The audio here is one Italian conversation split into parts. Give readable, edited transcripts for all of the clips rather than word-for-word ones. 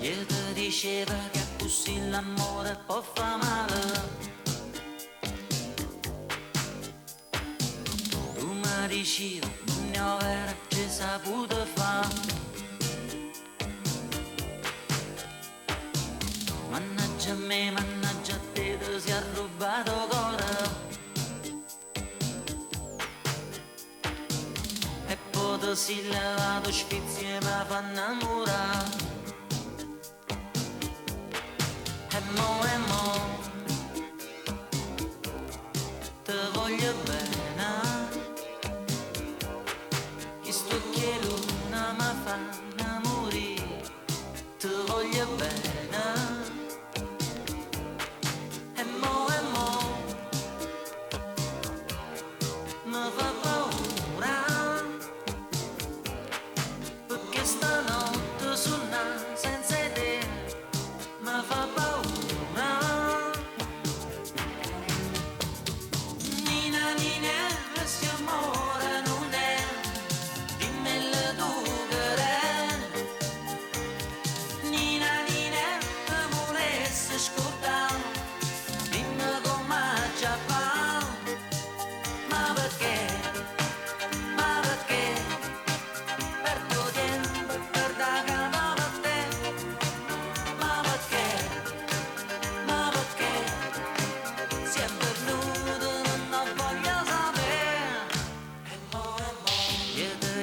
Io ti diceva che così l'amore può fa male. Tu mi dicevi, non ne ho vera che saputo fa. Mannaggia a me, mannaggia a te, ti si è rubato cuore. E poi ti si levato sfizi e mi fa innamorare. E mo, te voglio bene, che sto chielo non mi fa morire, te voglio bene, e mo, mi fa paura, perché stanotte suona senza te, mi fa paura.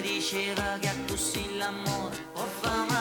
Diceva che a così l'amore può fare